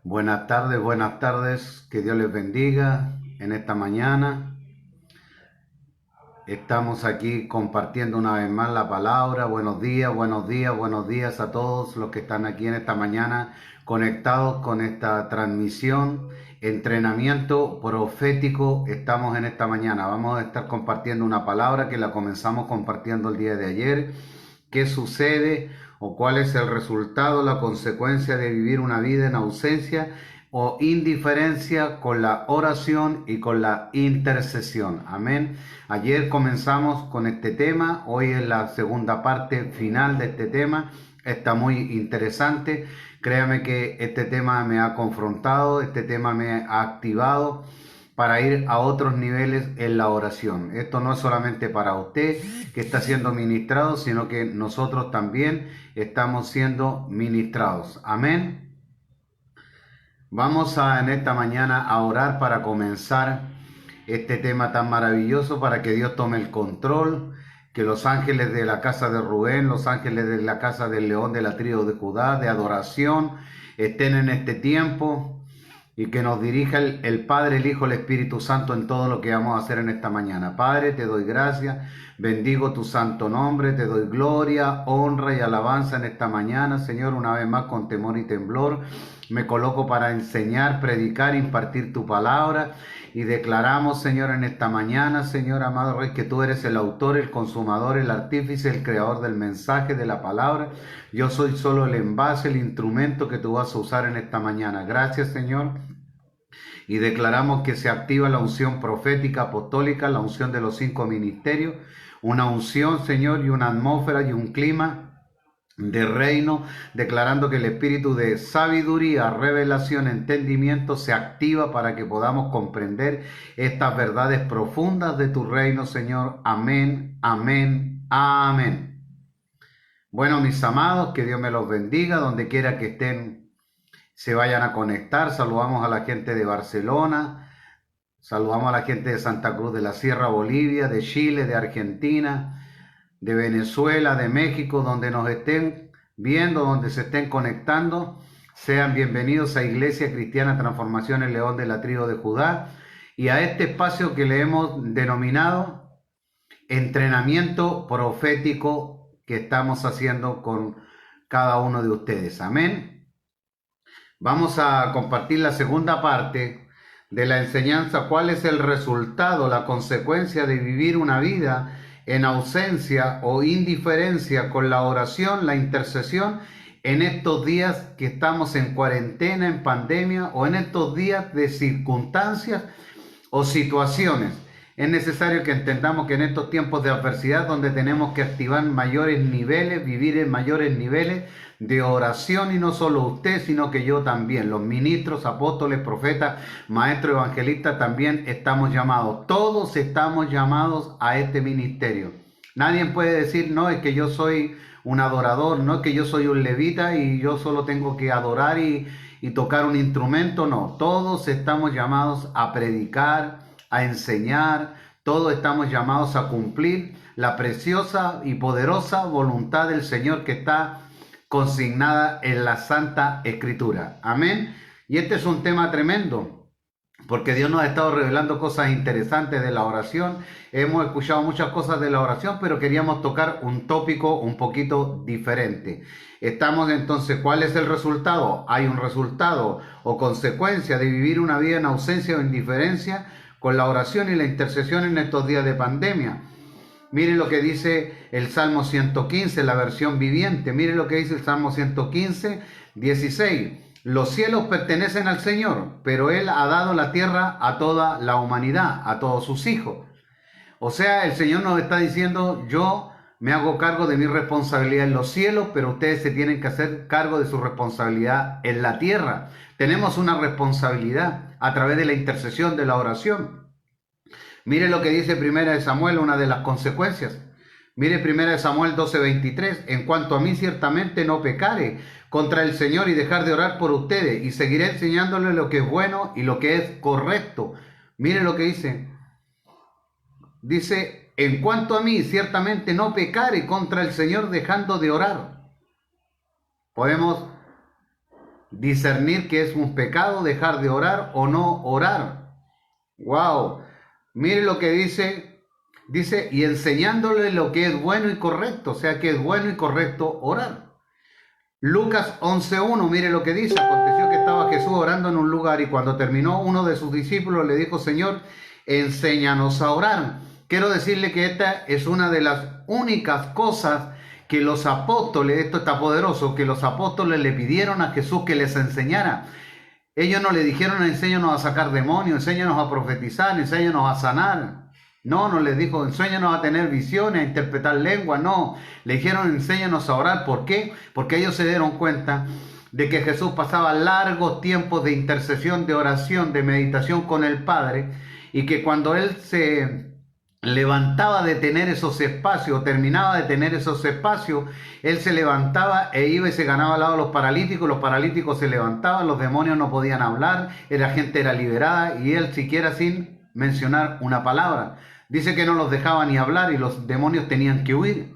Buenas tardes, que Dios les bendiga en esta mañana. Estamos aquí compartiendo una vez más la palabra. Buenos días a todos los que están aquí en esta mañana conectados con esta transmisión. Entrenamiento profético, estamos en esta mañana. Vamos a estar compartiendo una palabra que la comenzamos compartiendo el día de ayer. ¿Qué sucede o cuál es el resultado, la consecuencia de vivir una vida en ausencia o indiferencia con la oración y con la intercesión? Amén. Ayer comenzamos con este tema, hoy es la segunda parte final de este tema. Está muy interesante. Créame que este tema me ha confrontado, este tema me ha activado para ir a otros niveles en la oración. Esto no es solamente para usted que está siendo ministrado, sino que nosotros también estamos siendo ministrados. Amén. Vamos en esta mañana a orar para comenzar este tema tan maravilloso, para que Dios tome el control, que los ángeles de la casa de Rubén, los ángeles de la casa del león de la tribu de Judá, de adoración, estén en este tiempo y que nos dirija el Padre, el Hijo, el Espíritu Santo en todo lo que vamos a hacer en esta mañana. Padre, te doy gracias, bendigo tu santo nombre, te doy gloria, honra y alabanza en esta mañana, Señor, una vez más con temor y temblor. Me coloco para enseñar, predicar, impartir tu palabra y declaramos, Señor, en esta mañana, Señor amado Rey, que tú eres el autor, el consumador, el artífice, el creador del mensaje, de la palabra. Yo soy solo el envase, el instrumento que tú vas a usar en esta mañana. Gracias, Señor. Y declaramos que se activa la unción profética, apostólica, la unción de los 5 ministerios, una unción, Señor, y una atmósfera y un clima de reino, declarando que el espíritu de sabiduría, revelación, entendimiento se activa para que podamos comprender estas verdades profundas de tu reino, Señor. Amén, amén, amén. Bueno, mis amados, que Dios me los bendiga, donde quiera que estén, se vayan a conectar. Saludamos a la gente de Barcelona, saludamos a la gente de Santa Cruz de la Sierra, Bolivia, de Chile, de Argentina, de Venezuela, de México, donde nos estén viendo, donde se estén conectando. Sean bienvenidos a Iglesia Cristiana Transformación El León de la Tribu de Judá y a este espacio que le hemos denominado entrenamiento profético que estamos haciendo con cada uno de ustedes. Amén. Vamos a compartir la segunda parte de la enseñanza, cuál es el resultado, la consecuencia de vivir una vida en ausencia o indiferencia con la oración, la intercesión, en estos días que estamos en cuarentena, en pandemia, o en estos días de circunstancias o situaciones. Es necesario que entendamos que en estos tiempos de adversidad, donde tenemos que activar mayores niveles, vivir en mayores niveles de oración, y no solo usted, sino que yo también, los ministros, apóstoles, profetas, maestros, evangelistas, también estamos llamados. Todos estamos llamados a este ministerio. Nadie puede decir, no, es que yo soy un adorador, no es que yo soy un levita y yo solo tengo que adorar y tocar un instrumento. No, todos estamos llamados a predicar, a enseñar, todos estamos llamados a cumplir la preciosa y poderosa voluntad del Señor que está consignada en la Santa Escritura. Amén. Y este es un tema tremendo, porque Dios nos ha estado revelando cosas interesantes de la oración. Hemos escuchado muchas cosas de la oración, pero queríamos tocar un tópico un poquito diferente. Estamos entonces, ¿cuál es el resultado? Hay un resultado o consecuencia de vivir una vida en ausencia o indiferencia con la oración y la intercesión en estos días de pandemia. Miren lo que dice el Salmo 115, la versión viviente. Miren lo que dice el Salmo 115, 16. Los cielos pertenecen al Señor, pero Él ha dado la tierra a toda la humanidad, a todos sus hijos. O sea, el Señor nos está diciendo, yo me hago cargo de mi responsabilidad en los cielos, pero ustedes se tienen que hacer cargo de su responsabilidad en la tierra. Tenemos una responsabilidad a través de la intercesión, de la oración. Mire lo que dice Primera de Samuel, una de las consecuencias. Mire Primera de Samuel 12:23. En cuanto a mí, ciertamente no pecaré contra el Señor y dejar de orar por ustedes, y seguiré enseñándoles lo que es bueno y lo que es correcto. Mire lo que dice. Dice, en cuanto a mí, ciertamente no pecaré contra el Señor dejando de orar. Podemos discernir que es un pecado dejar de orar o no orar. Wow, mire lo que dice, y enseñándole lo que es bueno y correcto, o sea que es bueno y correcto orar. Lucas 11:1, mire lo que dice, aconteció que estaba Jesús orando en un lugar y cuando terminó uno de sus discípulos le dijo, Señor, enséñanos a orar. Quiero decirle que esta es una de las únicas cosas que los apóstoles, esto está poderoso, que los apóstoles le pidieron a Jesús que les enseñara. Ellos no le dijeron, enséñanos a sacar demonios, enséñanos a profetizar, enséñanos a sanar. No les dijo, enséñanos a tener visiones, a interpretar lenguas. No, le dijeron, enséñanos a orar. ¿Por qué? Porque ellos se dieron cuenta de que Jesús pasaba largos tiempos de intercesión, de oración, de meditación con el Padre, y que cuando Él se levantaba de tener esos espacios, terminaba de tener esos espacios, Él se levantaba e iba y se ganaba al lado de los paralíticos se levantaban, los demonios no podían hablar, la gente era liberada y Él siquiera sin mencionar una palabra. Dice que no los dejaba ni hablar y los demonios tenían que huir.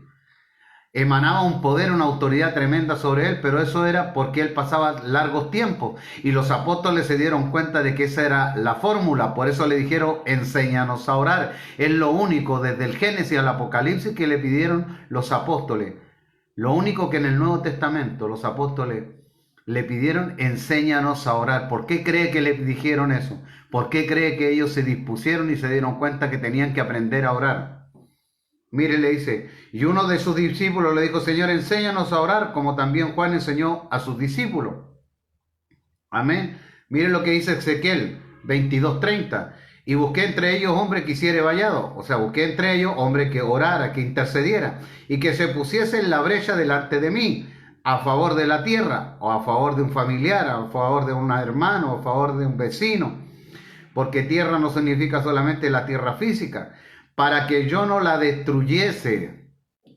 Emanaba un poder, una autoridad tremenda sobre él, pero eso era porque él pasaba largos tiempos. Y los apóstoles se dieron cuenta de que esa era la fórmula. Por eso le dijeron, enséñanos a orar. Es lo único, desde el Génesis al Apocalipsis, que le pidieron los apóstoles. Lo único que en el Nuevo Testamento los apóstoles le pidieron, enséñanos a orar. ¿Por qué cree que le dijeron eso? ¿Por qué cree que ellos se dispusieron y se dieron cuenta que tenían que aprender a orar? Mire, le dice, y uno de sus discípulos le dijo, Señor, enséñanos a orar, como también Juan enseñó a sus discípulos. Amén. Mire lo que dice Ezequiel 22:30. Y busqué entre ellos hombre que hiciera vallado. O sea, busqué entre ellos hombre que orara, que intercediera, y que se pusiese en la brecha delante de mí, a favor de la tierra, o a favor de un familiar, a favor de un hermano, a favor de un vecino. Porque tierra no significa solamente la tierra física, para que yo no la destruyese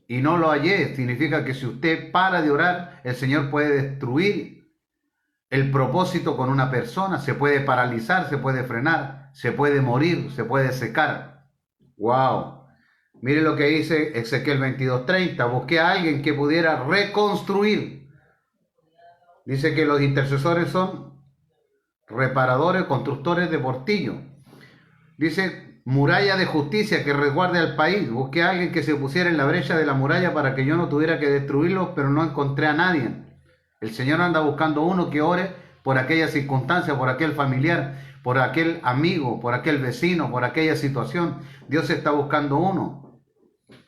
y no lo hallé. Significa que si usted para de orar, el Señor puede destruir el propósito con una persona, se puede paralizar, se puede frenar, se puede morir, se puede secar. ¡Wow! Mire lo que dice Ezequiel 22:30. Busqué a alguien que pudiera reconstruir. Dice que los intercesores son reparadores, constructores de portillo. Dice, muralla de justicia que resguarde al país. Busqué a alguien que se pusiera en la brecha de la muralla para que yo no tuviera que destruirlo, pero no encontré a nadie. El Señor anda buscando uno que ore por aquella circunstancia, por aquel familiar, por aquel amigo, por aquel vecino, por aquella situación. Dios está buscando uno.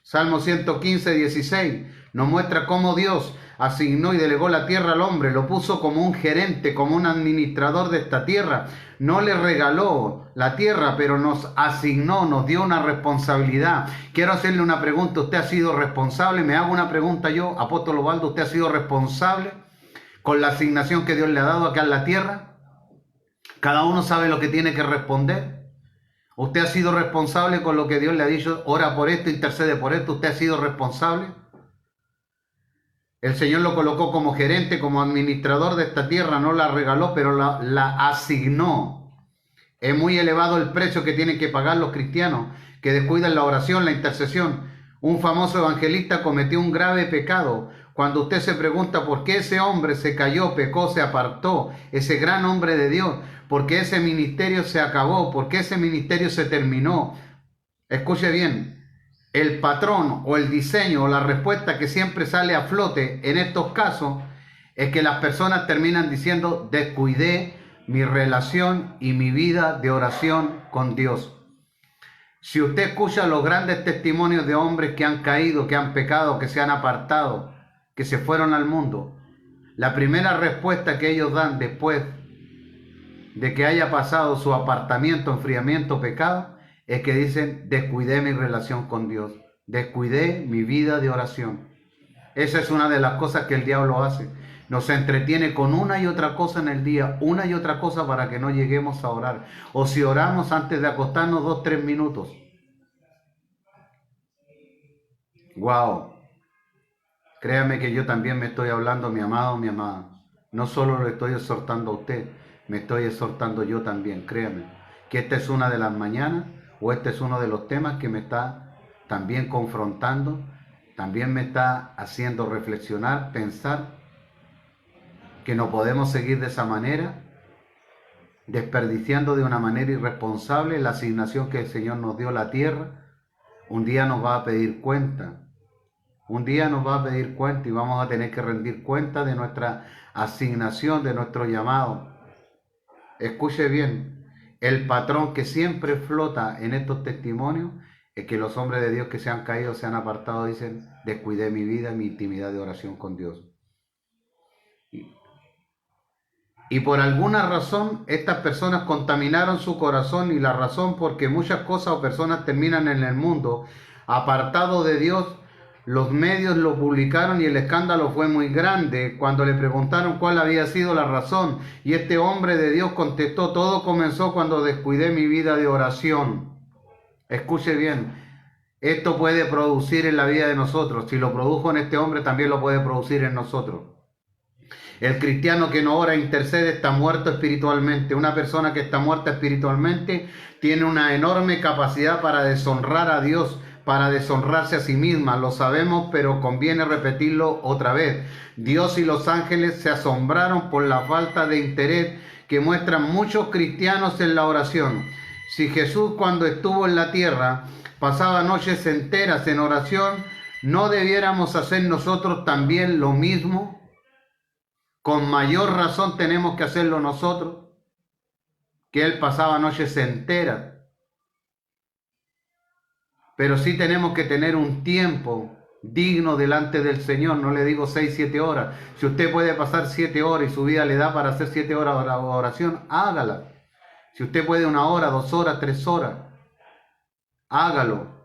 Salmo 115:16 nos muestra cómo Dios asignó y delegó la tierra al hombre, lo puso como un gerente, como un administrador de esta tierra. No le regaló la tierra, pero nos asignó, nos dio una responsabilidad. Quiero hacerle una pregunta, ¿usted ha sido responsable? Me hago una pregunta yo, Apóstol Osvaldo, ¿usted ha sido responsable con la asignación que Dios le ha dado acá en la tierra? Cada uno sabe lo que tiene que responder. ¿Usted ha sido responsable con lo que Dios le ha dicho? Ora por esto, intercede por esto. ¿Usted ha sido responsable? El Señor lo colocó como gerente, como administrador de esta tierra, no la regaló, pero la asignó. Es muy elevado el precio que tienen que pagar los cristianos que descuidan la oración, la intercesión. Un famoso evangelista cometió un grave pecado. Cuando usted se pregunta por qué ese hombre se cayó, pecó, se apartó, ese gran hombre de Dios, por qué ese ministerio se acabó, por qué ese ministerio se terminó. Escuche bien. El patrón o el diseño o la respuesta que siempre sale a flote en estos casos es que las personas terminan diciendo, descuidé mi relación y mi vida de oración con Dios. Si usted escucha los grandes testimonios de hombres que han caído, que han pecado, que se han apartado, que se fueron al mundo, la primera respuesta que ellos dan después de que haya pasado su apartamiento, enfriamiento, pecado, es que dicen, descuidé mi relación con Dios, descuidé mi vida de oración. Esa es una de las cosas que el diablo hace. Nos entretiene con una y otra cosa en el día, una y otra cosa para que no lleguemos a orar. O si oramos antes de acostarnos 2-3 minutos. ¡Wow! Créame que yo también me estoy hablando, mi amado, mi amada. No solo le estoy exhortando a usted, me estoy exhortando yo también, créame. Que esta es una de las mañanas, o este es uno de los temas que me está también confrontando, también me está haciendo reflexionar, pensar. que no podemos seguir de esa manera, desperdiciando de una manera irresponsable la asignación que el Señor nos dio a la tierra. Un día nos va a pedir cuenta. Un día nos va a pedir cuenta y vamos a tener que rendir cuenta de nuestra asignación, de nuestro llamado. Escuche bien, el patrón que siempre flota en estos testimonios es que los hombres de Dios que se han caído, se han apartado, dicen, descuidé mi vida, mi intimidad de oración con Dios. Y por alguna razón, estas personas contaminaron su corazón, y la razón porque muchas cosas o personas terminan en el mundo apartados de Dios. Los medios lo publicaron y el escándalo fue muy grande cuando le preguntaron cuál había sido la razón. Y este hombre de Dios contestó: todo comenzó cuando descuidé mi vida de oración. Escuche bien, esto puede producir en la vida de nosotros. Si lo produjo en este hombre, también lo puede producir en nosotros. El cristiano que no ora e intercede está muerto espiritualmente. Una persona que está muerta espiritualmente tiene una enorme capacidad para deshonrar a Dios, para deshonrarse a sí misma. Lo sabemos, pero conviene repetirlo otra vez. Dios y los ángeles se asombraron por la falta de interés que muestran muchos cristianos en la oración. Si Jesús, cuando estuvo en la tierra, pasaba noches enteras en oración, ¿no debiéramos hacer nosotros también lo mismo? Con mayor razón tenemos que hacerlo nosotros, que Él pasaba noches enteras. Pero sí tenemos que tener un tiempo digno delante del Señor. No le digo 6, 7 horas. Si usted puede pasar 7 horas y su vida le da para hacer 7 horas de oración, hágala. Si usted puede 1 hora, 2 horas, 3 horas, hágalo.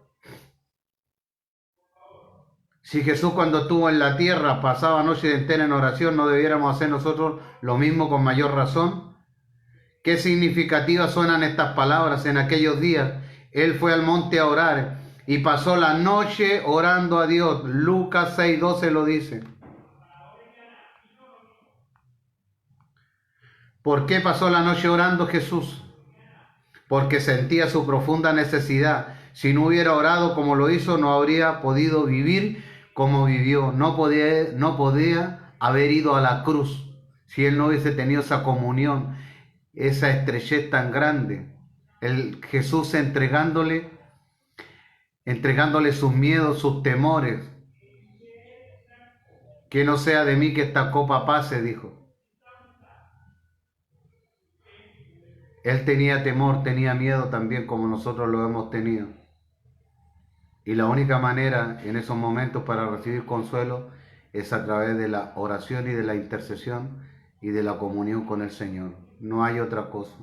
Si Jesús, cuando estuvo en la tierra, pasaba noches enteras en oración, ¿no debiéramos hacer nosotros lo mismo con mayor razón? Qué significativas suenan estas palabras. En aquellos días Él fue al monte a orar y pasó la noche orando a Dios. Lucas 6:12 lo dice. ¿Por qué pasó la noche orando Jesús? Porque sentía su profunda necesidad. Si no hubiera orado como lo hizo, no habría podido vivir como vivió. No podía haber ido a la cruz si Él no hubiese tenido esa comunión, esa estrechez tan grande. Jesús entregándole sus miedos, sus temores. Que no sea de mí que esta copa pase, dijo. Él tenía temor, tenía miedo también, como nosotros lo hemos tenido. Y la única manera en esos momentos para recibir consuelo es a través de la oración y de la intercesión y de la comunión con el Señor. No hay otra cosa.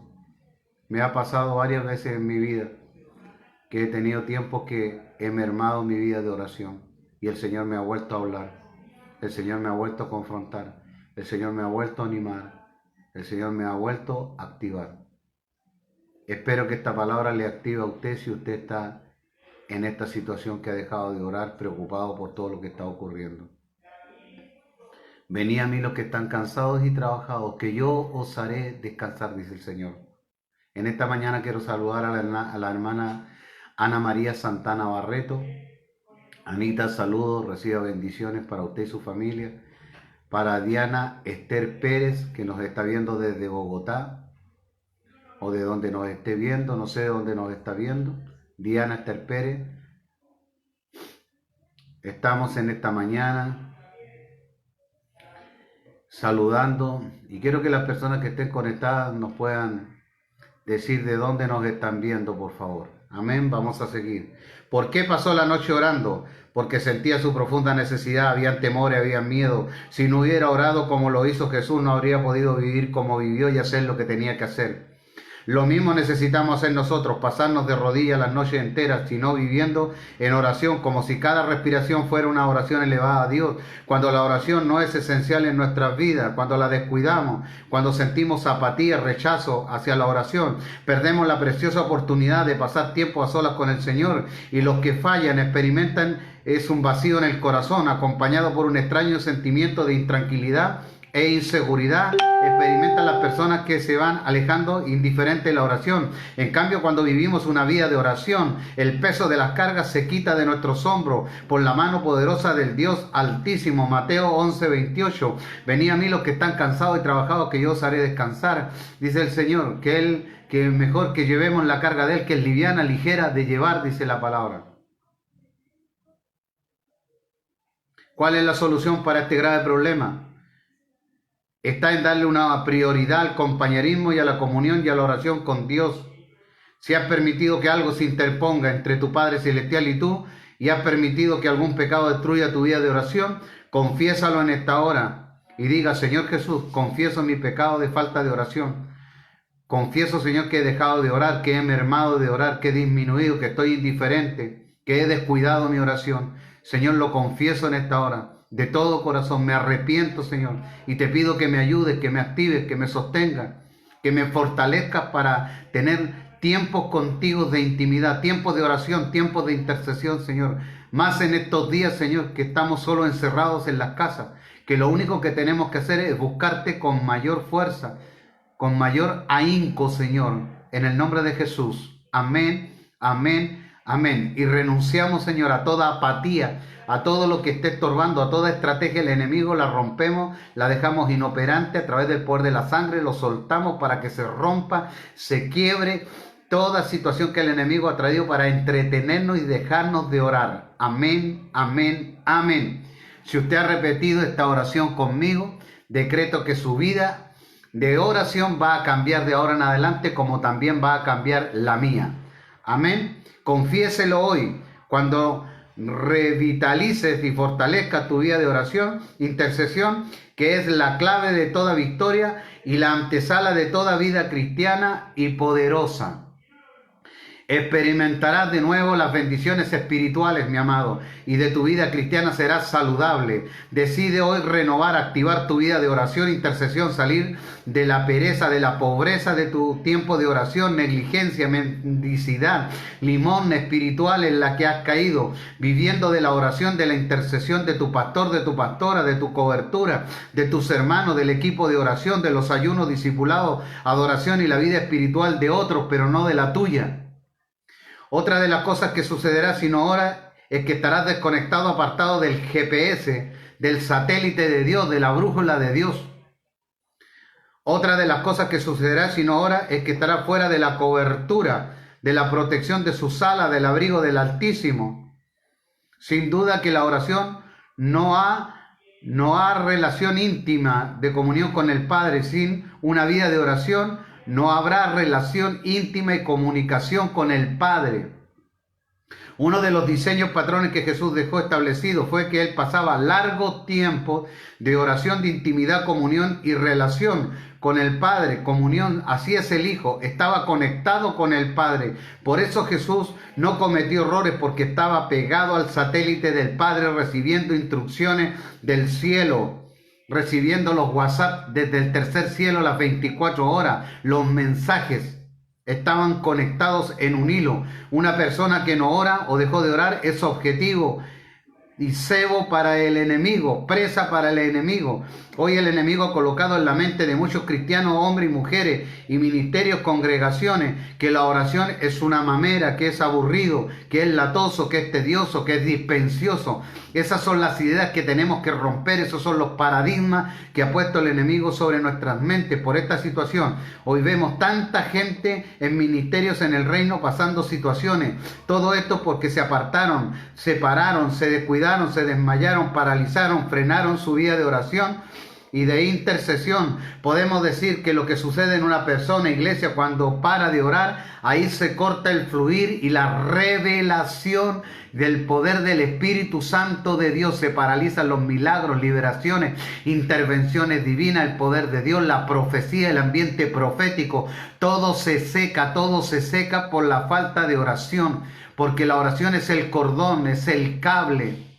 Me ha pasado varias veces en mi vida que he tenido tiempos que he mermado mi vida de oración y el Señor me ha vuelto a hablar. El Señor me ha vuelto a confrontar. El Señor me ha vuelto a animar. El Señor me ha vuelto a activar. Espero que esta palabra le active a usted si usted está en esta situación que ha dejado de orar, preocupado por todo lo que está ocurriendo. Venid a mí los que están cansados y trabajados, que yo os haré descansar, dice el Señor. En esta mañana quiero saludar a la hermana Ana María Santana Barreto. Anita, saludos, reciba bendiciones para usted y su familia. Para Diana Esther Pérez, que nos está viendo desde Bogotá, o de donde nos esté viendo, no sé de dónde nos está viendo. Diana Esther Pérez. Estamos en esta mañana saludando y quiero que las personas que estén conectadas nos puedan decir de dónde nos están viendo, por favor. Amén, vamos a seguir. ¿Por qué pasó la noche orando? Porque sentía su profunda necesidad, había temor, había miedo. Si no hubiera orado como lo hizo Jesús, no habría podido vivir como vivió y hacer lo que tenía que hacer. Lo mismo necesitamos hacer nosotros, pasarnos de rodillas las noches enteras, sino viviendo en oración, como si cada respiración fuera una oración elevada a Dios. Cuando la oración no es esencial en nuestras vidas, cuando la descuidamos, cuando sentimos apatía, rechazo hacia la oración, perdemos la preciosa oportunidad de pasar tiempo a solas con el Señor, y los que fallan experimentan un vacío en el corazón, acompañado por un extraño sentimiento de intranquilidad e inseguridad experimentan las personas que se van alejando indiferente de la oración. En cambio, cuando vivimos una vida de oración, el peso de las cargas se quita de nuestros hombros por la mano poderosa del Dios Altísimo. Mateo 11:28. Venid a mí los que están cansados y trabajados, que yo os haré descansar. Dice el Señor que es mejor que llevemos la carga de Él, que es liviana, ligera de llevar, dice la palabra. ¿Cuál es la solución para este grave problema? Está en darle una prioridad al compañerismo y a la comunión y a la oración con Dios. Si has permitido que algo se interponga entre tu Padre Celestial y tú, y has permitido que algún pecado destruya tu vida de oración, confiésalo en esta hora y diga: Señor Jesús, confieso mi pecado de falta de oración. Confieso, Señor, que he dejado de orar, que he mermado de orar, que he disminuido, que estoy indiferente, que he descuidado mi oración. Señor, lo confieso en esta hora. De todo corazón me arrepiento, Señor, y te pido que me ayudes, que me actives, que me sostengas, que me fortalezcas para tener tiempos contigo de intimidad, tiempos de oración, tiempos de intercesión, Señor. Más en estos días, Señor, que estamos solo encerrados en las casas, que lo único que tenemos que hacer es buscarte con mayor fuerza, con mayor ahínco, Señor, en el nombre de Jesús. Amén, amén, amén. Y renunciamos, Señor, a toda apatía, a todo lo que esté estorbando, a toda estrategia del enemigo, la rompemos, la dejamos inoperante a través del poder de la sangre, lo soltamos para que se rompa, se quiebre toda situación que el enemigo ha traído para entretenernos y dejarnos de orar. Amén, amén, amén. Si usted ha repetido esta oración conmigo, decreto que su vida de oración va a cambiar de ahora en adelante, como también va a cambiar la mía. Amén. Confiéselo hoy. Cuando revitalices y fortalezcas tu vida de oración, intercesión, que es la clave de toda victoria y la antesala de toda vida cristiana y poderosa. Experimentarás de nuevo las bendiciones espirituales, mi amado, y de tu vida cristiana serás saludable. Decide hoy renovar, activar tu vida de oración, intercesión, salir de la pereza, de la pobreza de tu tiempo de oración, negligencia, mendicidad, limón espiritual en la que has caído, viviendo de la oración, de la intercesión de tu pastor, de tu pastora, de tu cobertura, de tus hermanos, del equipo de oración, de los ayunos, discipulados, adoración y la vida espiritual de otros, pero no de la tuya. Otra de las cosas que sucederá si no oras es que estarás desconectado, apartado del GPS, del satélite de Dios, de la brújula de Dios. Otra de las cosas que sucederá si no oras es que estarás fuera de la cobertura, de la protección de su sala, del abrigo del Altísimo. Sin duda que la oración no ha relación íntima de comunión con el Padre. Sin una vida de oración no habrá relación íntima y comunicación con el Padre. Uno de los diseños patrones que Jesús dejó establecido fue que Él pasaba largo tiempo de oración, de intimidad, comunión y relación con el Padre. Comunión, así es el Hijo, estaba conectado con el Padre. Por eso Jesús no cometió errores, porque estaba pegado al satélite del Padre, recibiendo instrucciones del cielo, recibiendo los WhatsApp desde el tercer cielo las 24 horas. Los mensajes estaban conectados en un hilo. Una persona que no ora o dejó de orar es objetivo y cebo para el enemigo, presa para el enemigo. Hoy el enemigo ha colocado en la mente de muchos cristianos, hombres y mujeres, y ministerios, congregaciones, que la oración es una mamera, que es aburrido, que es latoso, que es tedioso, que es dispensioso. Esas son las ideas que tenemos que romper, esos son los paradigmas que ha puesto el enemigo sobre nuestras mentes por esta situación. Hoy vemos tanta gente en ministerios en el reino pasando situaciones. Todo esto porque se apartaron, se pararon, se descuidaron, se desmayaron, paralizaron, frenaron su vida de oración y de intercesión. Podemos decir que lo que sucede en una persona, iglesia, cuando para de orar, ahí se corta el fluir y la revelación del poder del Espíritu Santo de Dios. Se paralizan los milagros, liberaciones, intervenciones divinas, el poder de Dios, la profecía, el ambiente profético. Todo se seca por la falta de oración, porque la oración es el cordón, es el cable.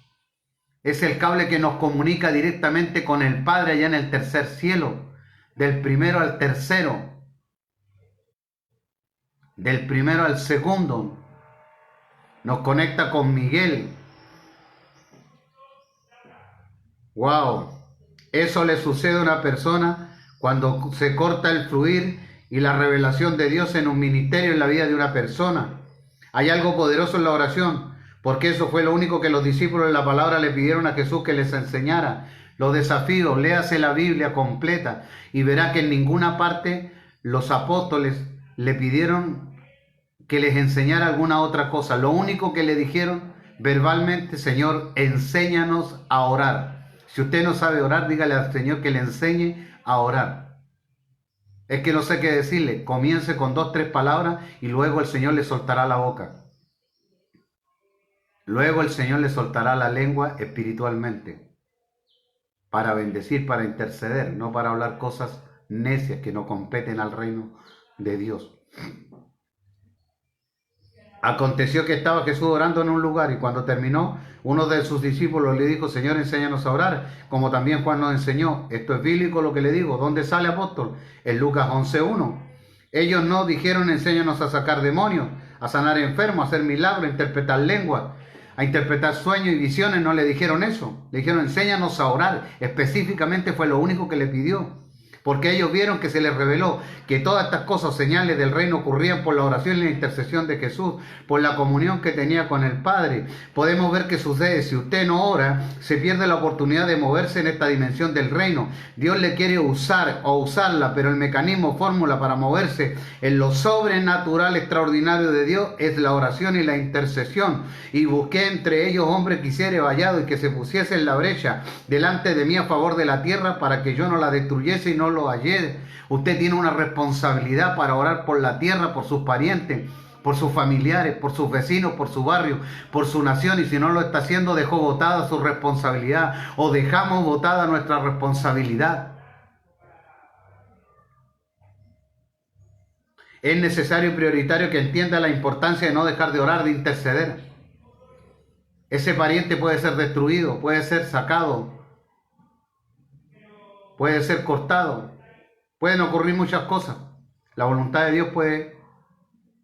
Es el cable que nos comunica directamente con el Padre allá en el tercer cielo, del primero al tercero, del primero al segundo. Nos conecta con Miguel. ¡Wow! Eso le sucede a una persona cuando se corta el fluir y la revelación de Dios en un ministerio, en la vida de una persona. Hay algo poderoso en la oración, porque eso fue lo único que los discípulos de la palabra le pidieron a Jesús que les enseñara. Los desafíos, léase la Biblia completa y verá que en ninguna parte los apóstoles le pidieron que les enseñara alguna otra cosa. Lo único que le dijeron verbalmente: Señor, enséñanos a orar. Si usted no sabe orar, dígale al Señor que le enseñe a orar. Es que no sé qué decirle. Comience con 2, 3 palabras y luego el Señor le soltará la boca. Luego el Señor le soltará la lengua espiritualmente para bendecir, para interceder, no para hablar cosas necias que no competen al reino de Dios. Aconteció que estaba Jesús orando en un lugar y cuando terminó, uno de sus discípulos le dijo: Señor, enséñanos a orar, como también Juan nos enseñó. Esto es bíblico lo que le digo. ¿Dónde sale, apóstol? En Lucas 11:1. Ellos no dijeron: enséñanos a sacar demonios, a sanar enfermos, a hacer milagros, a interpretar lenguas, a interpretar sueños y visiones. No le dijeron eso. Le dijeron: enséñanos a orar. Específicamente fue lo único que le pidió. Porque ellos vieron que se les reveló que todas estas cosas, señales del reino, ocurrían por la oración y la intercesión de Jesús, por la comunión que tenía con el Padre. Podemos ver que sucede: si usted no ora, se pierde la oportunidad de moverse en esta dimensión del reino. Dios le quiere usar o usarla, pero el mecanismo, fórmula para moverse en lo sobrenatural extraordinario de Dios es la oración y la intercesión. Y busqué entre ellos hombre que hiciere vallado y que se pusiese en la brecha delante de mí a favor de la tierra, para que yo no la destruyese y no lo hallé. Usted tiene una responsabilidad para orar por la tierra, por sus parientes, por sus familiares, por sus vecinos, por su barrio, por su nación, y si no lo está haciendo, dejó botada su responsabilidad, o dejamos botada nuestra responsabilidad. Es necesario y prioritario que entienda la importancia de no dejar de orar, de interceder. Ese pariente puede ser destruido, puede ser sacado, puede ser cortado, pueden ocurrir muchas cosas. La voluntad de Dios puede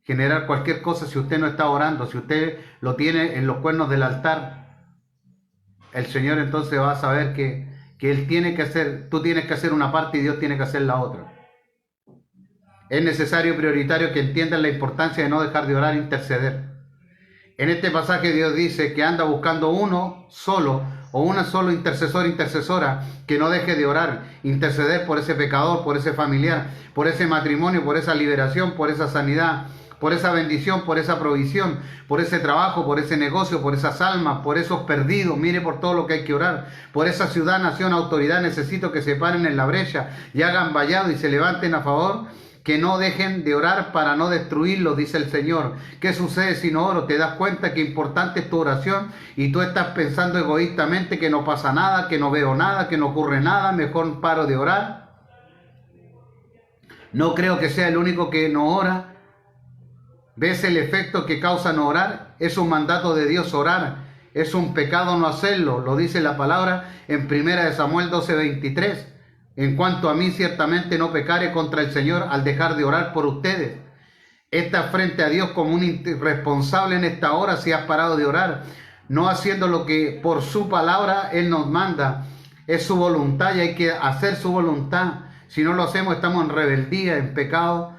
generar cualquier cosa si usted no está orando. Si usted lo tiene en los cuernos del altar, el Señor entonces va a saber que Él tiene que hacer, tú tienes que hacer una parte y Dios tiene que hacer la otra. Es necesario y prioritario que entiendan la importancia de no dejar de orar e interceder. En este pasaje Dios dice que anda buscando uno solo o una sola intercesor, intercesora, que no deje de orar, interceder por ese pecador, por ese familiar, por ese matrimonio, por esa liberación, por esa sanidad, por esa bendición, por esa provisión, por ese trabajo, por ese negocio, por esas almas, por esos perdidos. Mire por todo lo que hay que orar, por esa ciudad, nación, autoridad. Necesito que se paren en la brecha y hagan vallado y se levanten a favor. Que no dejen de orar para no destruirlo, dice el Señor. ¿Qué sucede si no oro? Te das cuenta que importante es tu oración y tú estás pensando egoístamente que no pasa nada, que no veo nada, que no ocurre nada, mejor paro de orar. No creo que sea el único que no ora. ¿Ves el efecto que causa no orar? Es un mandato de Dios orar. Es un pecado no hacerlo. Lo dice la palabra en 1 Samuel 12:23. En cuanto a mí, ciertamente no pecaré contra el Señor al dejar de orar por ustedes. Estás frente a Dios como un irresponsable en esta hora si has parado de orar, no haciendo lo que por su palabra Él nos manda. Es su voluntad y hay que hacer su voluntad. Si no lo hacemos, estamos en rebeldía, en pecado,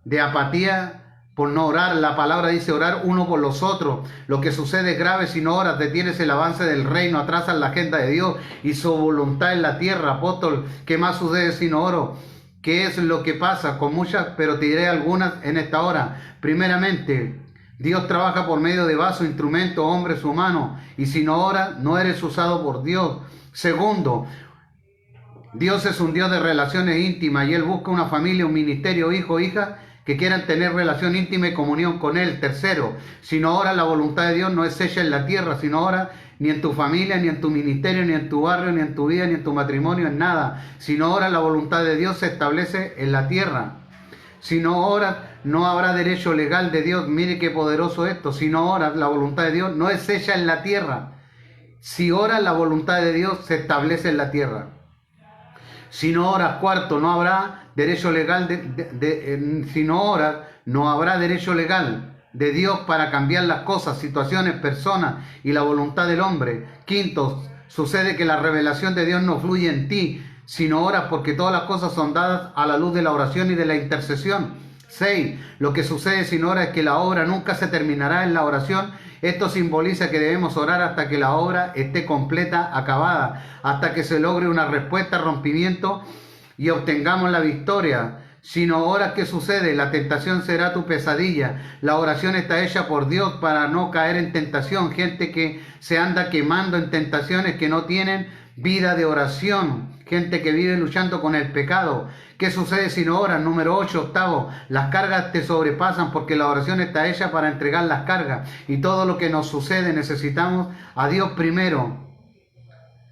de apatía, por no orar. La palabra dice orar uno por los otros. Lo que sucede es grave si no oras. Detienes el avance del reino, atrasas la agenda de Dios y su voluntad en la tierra. Apóstol, ¿qué más sucede si no oro? ¿Qué es lo que pasa? Con muchas, pero te diré algunas en esta hora. Primeramente, Dios trabaja por medio de vasos, instrumentos, hombres humanos. Y si no oras, no eres usado por Dios. Segundo, Dios es un Dios de relaciones íntimas y Él busca una familia, un ministerio, hijo, hija, que quieran tener relación íntima y comunión con Él. Tercero, si no oras, la voluntad de Dios no es hecha en la tierra. Si no oras, ni en tu familia, ni en tu ministerio, ni en tu barrio, ni en tu vida, ni en tu matrimonio, en nada. Si no oras, la voluntad de Dios se establece en la tierra. Si no oras, no habrá derecho legal de Dios. Mire qué poderoso esto. Si no oras, la voluntad de Dios no es hecha en la tierra. Si oras, la voluntad de Dios se establece en la tierra. Si no oras, cuarto, no habrá derecho legal si no oras, no habrá derecho legal de Dios para cambiar las cosas, situaciones, personas y la voluntad del hombre. Quinto, sucede que la revelación de Dios no fluye en ti, sino oras porque todas las cosas son dadas a la luz de la oración y de la intercesión. 6. Lo que sucede sin orar es que la obra nunca se terminará en la oración. Esto simboliza que debemos orar hasta que la obra esté completa, acabada, hasta que se logre una respuesta, rompimiento y obtengamos la victoria. Si no oras, ¿qué sucede? La tentación será tu pesadilla. La oración está hecha por Dios para no caer en tentación. Gente que se anda quemando en tentaciones, que no tienen vida de oración. Gente que vive luchando con el pecado. ¿Qué sucede si no oras? Número 8, octavo. Las cargas te sobrepasan porque la oración está hecha para entregar las cargas. Y todo lo que nos sucede necesitamos a Dios primero.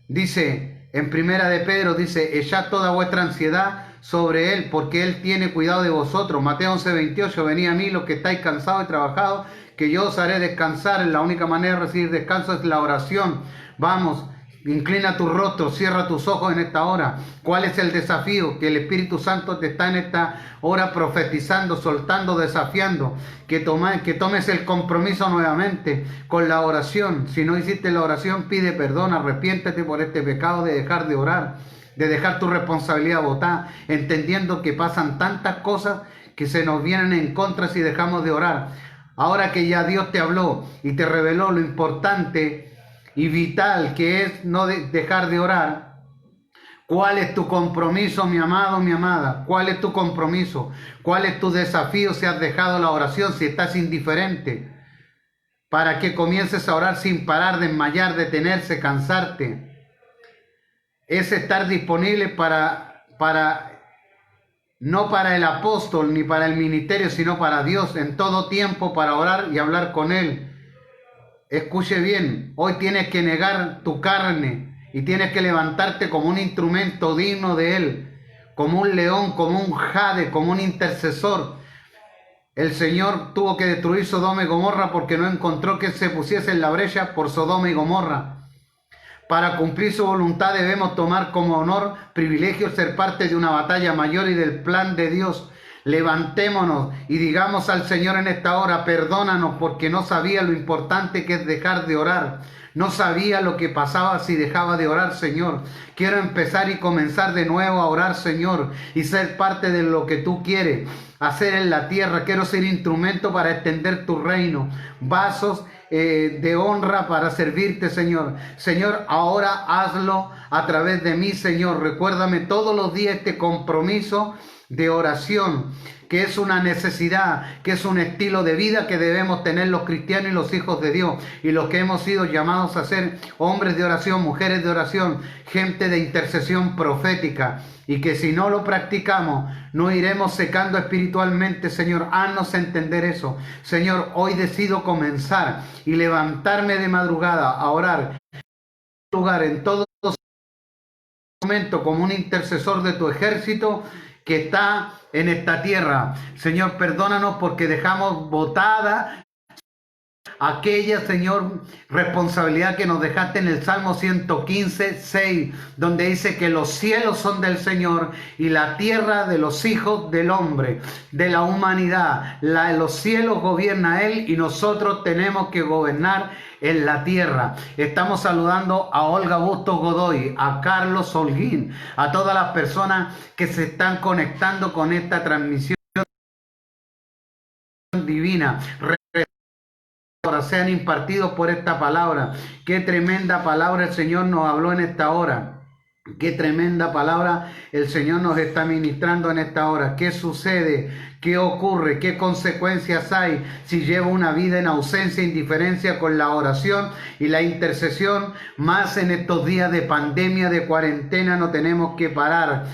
Dice en Primera de Pedro, dice, echad toda vuestra ansiedad sobre Él, porque Él tiene cuidado de vosotros. Mateo 11:28, venid a mí los que estáis cansados y trabajados, que yo os haré descansar. La única manera de recibir descanso es la oración. Vamos, inclina tu rostro, cierra tus ojos en esta hora. ¿Cuál es el desafío? Que el Espíritu Santo te está en esta hora profetizando, soltando, desafiando. Que tomes el compromiso nuevamente con la oración. Si no hiciste la oración, pide perdón, arrepiéntete por este pecado de dejar de orar, de dejar tu responsabilidad botada, entendiendo que pasan tantas cosas que se nos vienen en contra si dejamos de orar. Ahora que ya Dios te habló y te reveló lo importante y vital que es no dejar de orar, ¿cuál es tu compromiso, mi amado, mi amada? ¿Cuál es tu compromiso? ¿Cuál es tu desafío si has dejado la oración, si estás indiferente? Para que comiences a orar sin parar, desmayar, detenerse, cansarte. Es estar disponible no para el apóstol ni para el ministerio, sino para Dios en todo tiempo, para orar y hablar con Él. Escuche bien, hoy tienes que negar tu carne y tienes que levantarte como un instrumento digno de Él, como un león, como un jade, como un intercesor. El Señor tuvo que destruir Sodoma y Gomorra porque no encontró que se pusiese en la brecha por Sodoma y Gomorra. Para cumplir su voluntad debemos tomar como honor, privilegio, ser parte de una batalla mayor y del plan de Dios. Levantémonos y digamos al Señor en esta hora, perdónanos porque no sabía lo importante que es dejar de orar. No sabía lo que pasaba si dejaba de orar, Señor. Quiero empezar y comenzar de nuevo a orar, Señor, y ser parte de lo que tú quieres hacer en la tierra. Quiero ser instrumento para extender tu reino. Vasos de honra para servirte, Señor. Señor, ahora hazlo a través de mí, Señor. Recuérdame todos los días este compromiso de oración, que es una necesidad, que es un estilo de vida que debemos tener los cristianos y los hijos de Dios, y los que hemos sido llamados a ser hombres de oración, mujeres de oración, gente de intercesión profética, y que si no lo practicamos, no iremos secando espiritualmente. Señor, haznos entender eso. Señor, hoy decido comenzar y levantarme de madrugada a orar en todo momento como un intercesor de tu ejército que está en esta tierra. Señor, perdónanos porque dejamos botada aquella, Señor, responsabilidad que nos dejaste en el Salmo 115, 6, donde dice que los cielos son del Señor y la tierra de los hijos del hombre, de la humanidad. Los cielos gobierna Él y nosotros tenemos que gobernar en la tierra. Estamos saludando a Olga Bustos Godoy, a Carlos Holguín, a todas las personas que se están conectando con esta transmisión divina. Sean impartidos por esta palabra. Qué tremenda palabra el Señor nos habló en esta hora. Qué tremenda palabra el Señor nos está ministrando en esta hora. ¿Qué sucede? ¿Qué ocurre? ¿Qué consecuencias hay si llevo una vida en ausencia e indiferencia con la oración y la intercesión? Más en estos días de pandemia, de cuarentena, no tenemos que parar.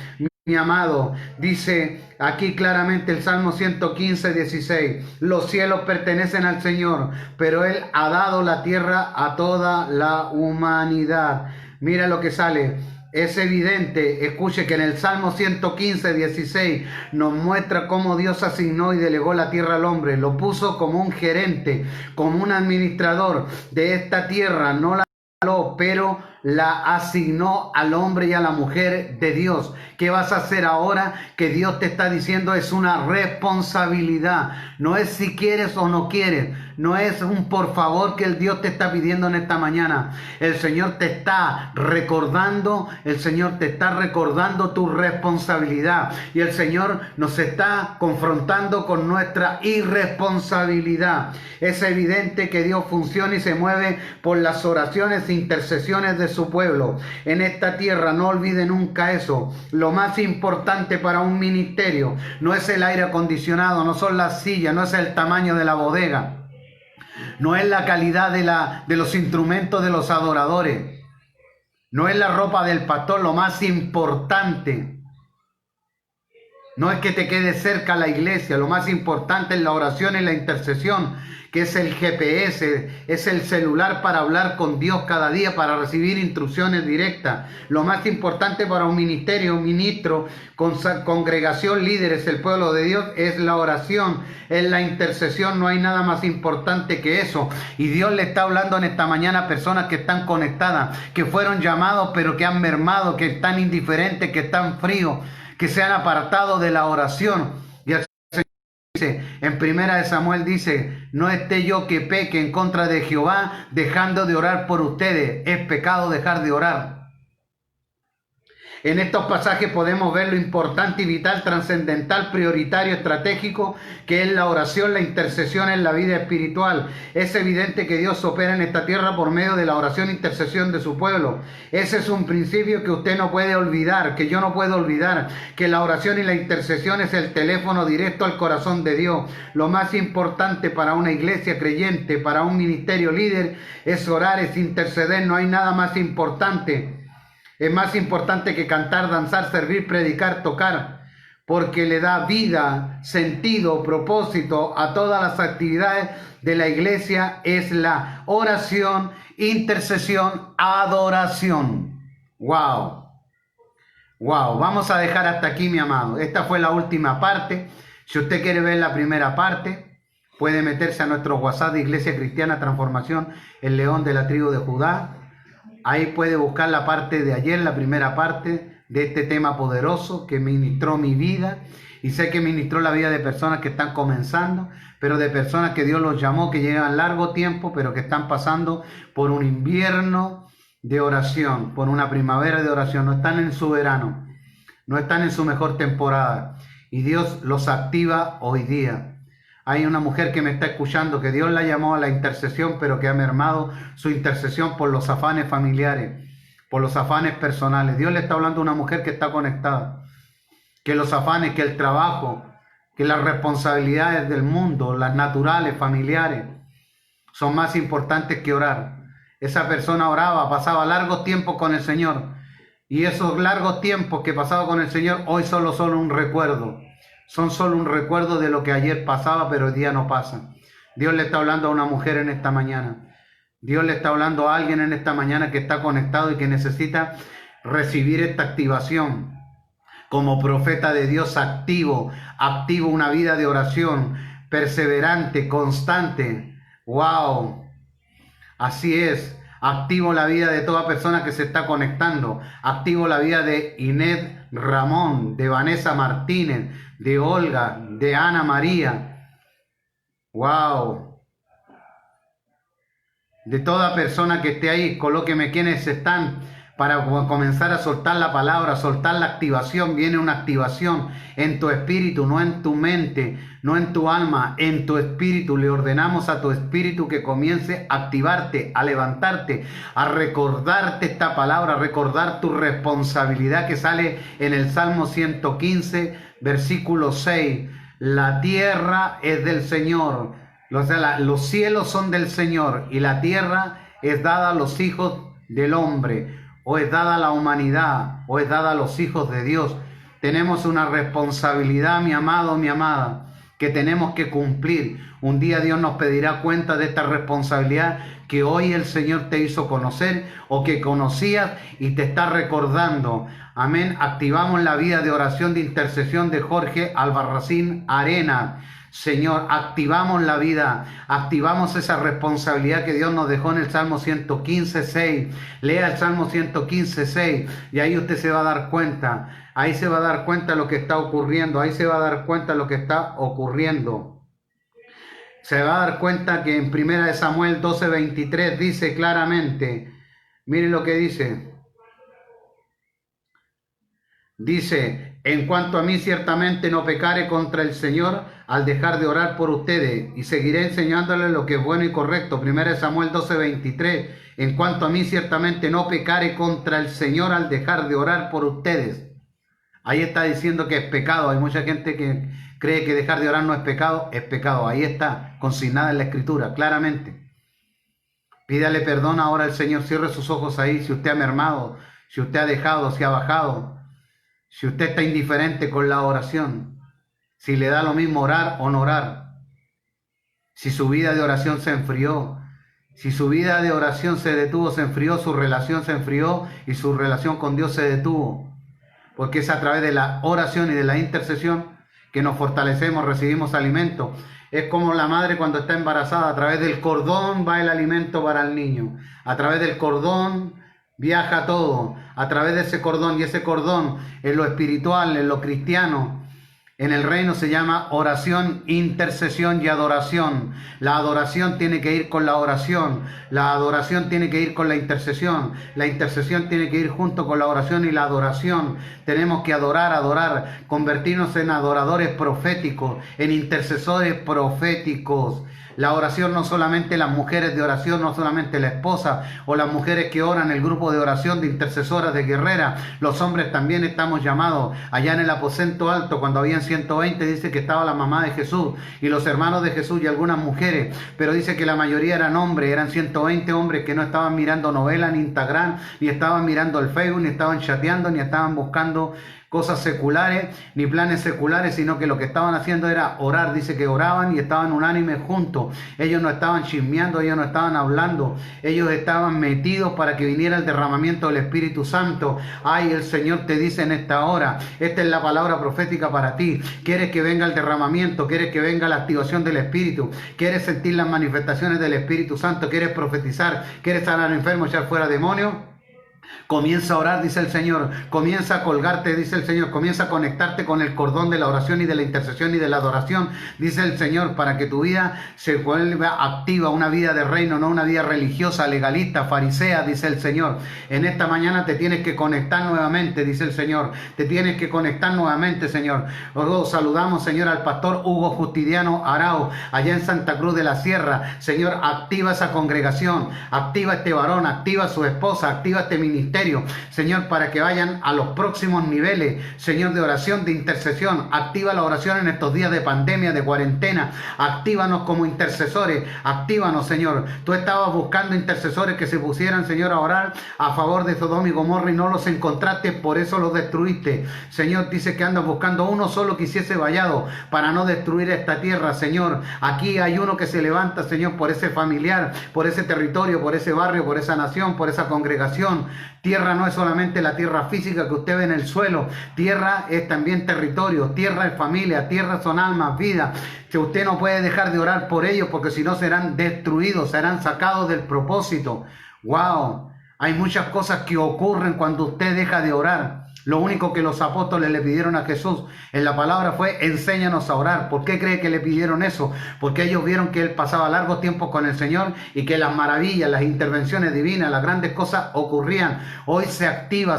Mi amado, dice aquí claramente el Salmo 115, 16, los cielos pertenecen al Señor, pero Él ha dado la tierra a toda la humanidad. Mira lo que sale. Es evidente, escuche que en el Salmo 115, 16 nos muestra cómo Dios asignó y delegó la tierra al hombre. Lo puso como un gerente, como un administrador de esta tierra. No la regaló, pero la asignó al hombre y a la mujer de Dios. ¿Qué vas a hacer ahora? Que Dios te está diciendo es una responsabilidad. No es si quieres o no quieres. No es un por favor que el Dios te está pidiendo en esta mañana. El Señor te está recordando, tu responsabilidad. Y el Señor nos está confrontando con nuestra irresponsabilidad. Es evidente que Dios funciona y se mueve por las oraciones e intercesiones de su pueblo en esta tierra. No olvide nunca eso. Lo más importante para un ministerio no es el aire acondicionado, no son las sillas, no es el tamaño de la bodega. No es la calidad de los instrumentos de los adoradores. No es la ropa del pastor. Lo más importante no es que te quede cerca la iglesia. Lo más importante es la oración y la intercesión, que es el GPS, es el celular para hablar con Dios cada día, para recibir instrucciones directas. Lo más importante para un ministerio, un ministro, congregación, líderes, el pueblo de Dios, es la oración, es la intercesión. No hay nada más importante que eso. Y Dios le está hablando en esta mañana a personas que están conectadas, que fueron llamados pero que han mermado, que están indiferentes, que están fríos, que se han apartado de la oración. Y el Señor dice, en Primera de Samuel dice, no esté yo que peque en contra de Jehová, dejando de orar por ustedes. Es pecado dejar de orar. En estos pasajes podemos ver lo importante y vital, trascendental, prioritario, estratégico, que es la oración, la intercesión en la vida espiritual. Es evidente que Dios opera en esta tierra por medio de la oración e intercesión de su pueblo. Ese es un principio que usted no puede olvidar, que yo no puedo olvidar, que la oración y la intercesión es el teléfono directo al corazón de Dios. Lo más importante para una iglesia creyente, para un ministerio líder, es orar, es interceder. No hay nada más importante. Es más importante que cantar, danzar, servir, predicar, tocar, porque le da vida, sentido, propósito a todas las actividades de la iglesia. Es la oración, intercesión, adoración. ¡Wow! ¡Wow! Vamos a dejar hasta aquí, mi amado. Esta fue la última parte. Si usted quiere ver la primera parte, puede meterse a nuestro WhatsApp de Iglesia Cristiana Transformación, el León de la tribu de Judá. Ahí puede buscar la parte de ayer, la primera parte de este tema poderoso que ministró mi vida. Y sé que ministró la vida de personas que están comenzando, pero de personas que Dios los llamó, que llevan largo tiempo, pero que están pasando por un invierno de oración, por una primavera de oración. No están en su verano, no están en su mejor temporada. Y Dios los activa hoy día. Hay una mujer que me está escuchando que Dios la llamó a la intercesión, pero que ha mermado su intercesión por los afanes familiares, por los afanes personales. Dios le está hablando a una mujer que está conectada, que los afanes, que el trabajo, que las responsabilidades del mundo, las naturales, familiares, son más importantes que orar. Esa persona oraba, pasaba largos tiempos con el Señor, y esos largos tiempos que pasaba con el Señor hoy son solo un recuerdo. Son solo un recuerdo de lo que ayer pasaba, pero hoy día no pasa. Dios le está hablando a una mujer en esta mañana. Dios le está hablando a alguien en esta mañana que está conectado y que necesita recibir esta activación. Como profeta de Dios activo una vida de oración, perseverante, constante. ¡Wow! Así es. Activo la vida de toda persona que se está conectando. Activo la vida de Inés Ramón, de Vanessa Martínez, de Olga, de Ana María. ¡Wow! De toda persona que esté ahí, colóqueme quienes están para comenzar a soltar la palabra, soltar la activación. Viene una activación en tu espíritu, no en tu mente, no en tu alma, en tu espíritu. Le ordenamos a tu espíritu que comience a activarte, a levantarte, a recordarte esta palabra, a recordar tu responsabilidad que sale en el Salmo 115, versículo 6. La tierra es del Señor, los cielos son del Señor y la tierra es dada a los hijos del hombre, o es dada a la humanidad, o es dada a los hijos de Dios. Tenemos una responsabilidad, mi amado, mi amada, que tenemos que cumplir. Un día Dios nos pedirá cuenta de esta responsabilidad que hoy el Señor te hizo conocer o que conocías y te está recordando. Amén. Activamos la vida de oración de intercesión de Jorge Albarracín Arena. Señor, activamos la vida, activamos esa responsabilidad que Dios nos dejó en el Salmo 115:6. Lea el Salmo 115:6 y ahí usted se va a dar cuenta. Ahí se va a dar cuenta lo que está ocurriendo. Ahí se va a dar cuenta lo que está ocurriendo. Se va a dar cuenta que en 1 Samuel 12:23 dice claramente, miren lo que dice. Dice, en cuanto a mí ciertamente no pecaré contra el Señor al dejar de orar por ustedes y seguiré enseñándoles lo que es bueno y correcto. 1 Samuel 12:23, en cuanto a mí ciertamente no pecaré contra el Señor al dejar de orar por ustedes. Ahí está diciendo que es pecado. Hay mucha gente que cree que dejar de orar no es pecado. Es pecado. Ahí está consignada en la Escritura, claramente. Pídale perdón ahora al Señor. Cierre sus ojos ahí. Si usted ha mermado, si usted ha dejado, si ha bajado, si usted está indiferente con la oración, si le da lo mismo orar o no orar, si su vida de oración se enfrió, si su vida de oración se detuvo, se enfrió, su relación se enfrió y su relación con Dios se detuvo. Porque es a través de la oración y de la intercesión que nos fortalecemos, recibimos alimento. Es como la madre cuando está embarazada, a través del cordón va el alimento para el niño. A través del cordón viaja todo. A través de ese cordón, y ese cordón en lo espiritual, en lo cristiano, en el reino se llama oración, intercesión y adoración. La adoración tiene que ir con la oración. La adoración tiene que ir con la intercesión. La intercesión tiene que ir junto con la oración y la adoración. Tenemos que adorar, convertirnos en adoradores proféticos, en intercesores proféticos. La oración no solamente las mujeres de oración, no solamente la esposa o las mujeres que oran el grupo de oración de intercesoras, de guerreras. Los hombres también estamos llamados. Allá en el aposento alto, cuando habían 120, dice que estaba la mamá de Jesús y los hermanos de Jesús y algunas mujeres. Pero dice que la mayoría eran hombres, eran 120 hombres que no estaban mirando novelas ni Instagram, ni estaban mirando el Facebook, ni estaban chateando, ni estaban buscando cosas seculares, ni planes seculares, sino que lo que estaban haciendo era orar. Dice que oraban y estaban unánimes juntos. Ellos no estaban chismeando, ellos no estaban hablando, ellos estaban metidos para que viniera el derramamiento del Espíritu Santo. Ay, el Señor te dice en esta hora, esta es la palabra profética para ti. ¿Quieres que venga el derramamiento? ¿Quieres que venga la activación del Espíritu? ¿Quieres sentir las manifestaciones del Espíritu Santo? ¿Quieres profetizar? ¿Quieres sanar enfermos, echar fuera demonios? Comienza a orar, dice el Señor. Comienza a colgarte, dice el Señor. Comienza a conectarte con el cordón de la oración y de la intercesión y de la adoración, dice el Señor, para que tu vida se vuelva activa, una vida de reino, no una vida religiosa, legalista, farisea, dice el Señor. En esta mañana te tienes que conectar nuevamente, dice el Señor. Te tienes que conectar nuevamente, Señor. Luego saludamos, Señor, al pastor Hugo Justiniano Arao, allá en Santa Cruz de la Sierra. Señor, activa esa congregación, activa este varón, activa a su esposa, activa este ministerio, Señor, para que vayan a los próximos niveles, Señor, de oración, de intercesión. Activa la oración en estos días de pandemia, de cuarentena. Actívanos como intercesores, actívanos, Señor. Tú estabas buscando intercesores que se pusieran, Señor, a orar a favor de Sodoma y Gomorra y no los encontraste, por eso los destruiste. Señor, dice que andas buscando uno solo que hiciese vallado para no destruir esta tierra, Señor. Aquí hay uno que se levanta, Señor, por ese familiar, por ese territorio, por ese barrio, por esa nación, por esa congregación. Tierra no es solamente la tierra física que usted ve en el suelo. Tierra es también territorio. Tierra es familia. Tierra son almas, vida. Que usted no puede dejar de orar por ellos porque si no serán destruidos, serán sacados del propósito. ¡Wow! Hay muchas cosas que ocurren cuando usted deja de orar. Lo único que los apóstoles le pidieron a Jesús en la palabra fue: enséñanos a orar. ¿Por qué cree que le pidieron eso? Porque ellos vieron que él pasaba largo tiempo con el Señor y que las maravillas, las intervenciones divinas, las grandes cosas ocurrían. Hoy se activa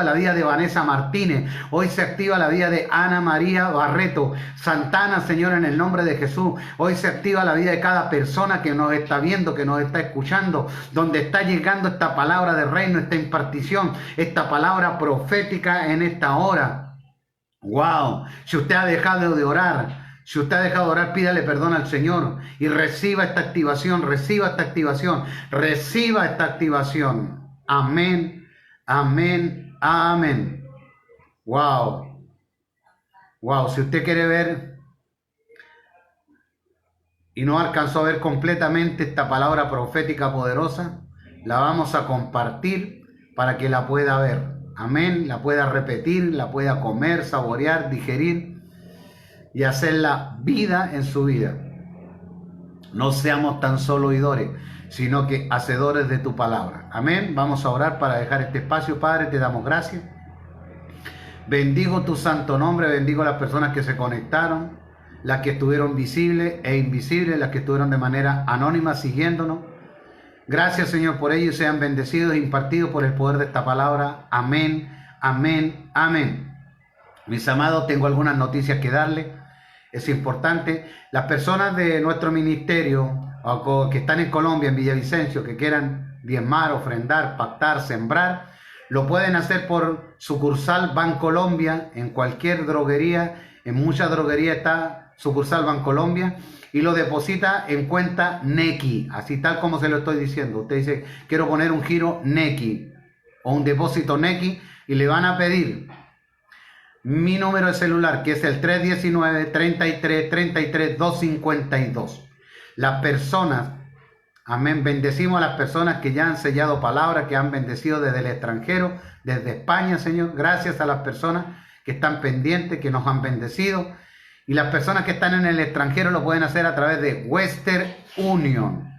la vida de Vanessa Martínez. Hoy se activa la vida de Ana María Barreto Santana, Señor, en el nombre de Jesús. Hoy se activa la vida de cada persona que nos está viendo, que nos está escuchando, donde está llegando esta palabra de reino, esta impartición, esta palabra profética en esta hora. Wow, si usted ha dejado de orar, pídale perdón al Señor y reciba esta activación, reciba esta activación. Amén, amén, amén. Wow, wow, si usted quiere ver y no alcanzó a ver completamente esta palabra profética poderosa, la vamos a compartir para que la pueda ver. Amén, la pueda repetir, la pueda comer, saborear, digerir. y hacerla vida en su vida. No seamos tan solo oidores, sino que hacedores de tu palabra. Amén. Vamos a orar para dejar este espacio. Padre, te damos gracias. Bendigo tu santo nombre, bendigo a las personas que se conectaron, las que estuvieron visibles e invisibles, las que estuvieron de manera anónima siguiéndonos. Gracias, Señor, por ello, sean bendecidos e impartidos por el poder de esta palabra. Amén, amén, amén. Mis amados, tengo algunas noticias que darles. Es importante. Las personas de nuestro ministerio o que están en Colombia, en Villavicencio, que quieran diezmar, ofrendar, pactar, sembrar, lo pueden hacer por sucursal Bancolombia, en cualquier droguería. En muchas droguerías está sucursal Bancolombia. Y lo deposita en cuenta Nequi, así tal como se lo estoy diciendo. Usted dice, quiero poner un giro Nequi o un depósito Nequi, y le van a pedir mi número de celular, que es el 319-33-33-252. Las personas, amén, bendecimos a las personas que ya han sellado palabras, que han bendecido desde el extranjero, desde España, Señor. Gracias a las personas que están pendientes, que nos han bendecido. Y las personas que están en el extranjero lo pueden hacer a través de Western Union.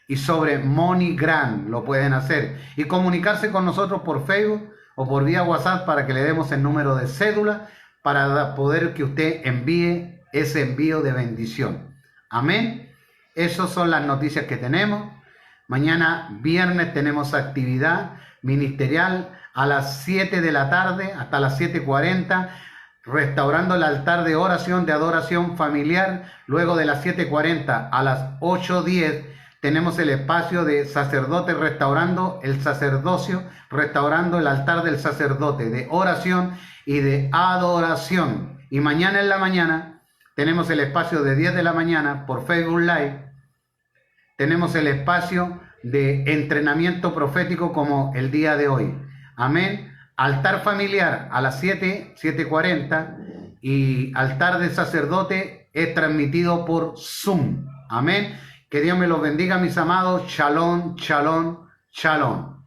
Y sobre MoneyGram lo pueden hacer. Y comunicarse con nosotros por Facebook o por vía WhatsApp para que le demos el número de cédula para poder que usted envíe ese envío de bendición. Amén. Esas son las noticias que tenemos. Mañana viernes tenemos actividad ministerial a las 7 de la tarde hasta las 7:40. Restaurando el altar de oración, de adoración familiar. Luego de las 7:40 a las 8:10 tenemos el espacio de sacerdote restaurando el sacerdocio, restaurando el altar del sacerdote, de oración y de adoración. Y mañana en la mañana tenemos el espacio de 10 de la mañana por Facebook Live. Tenemos el espacio de entrenamiento profético como el día de hoy. Amén. Altar familiar a las 7:40 y altar de sacerdote es transmitido por Zoom. Amén. Que Dios me los bendiga, mis amados. Shalom, shalom, shalom.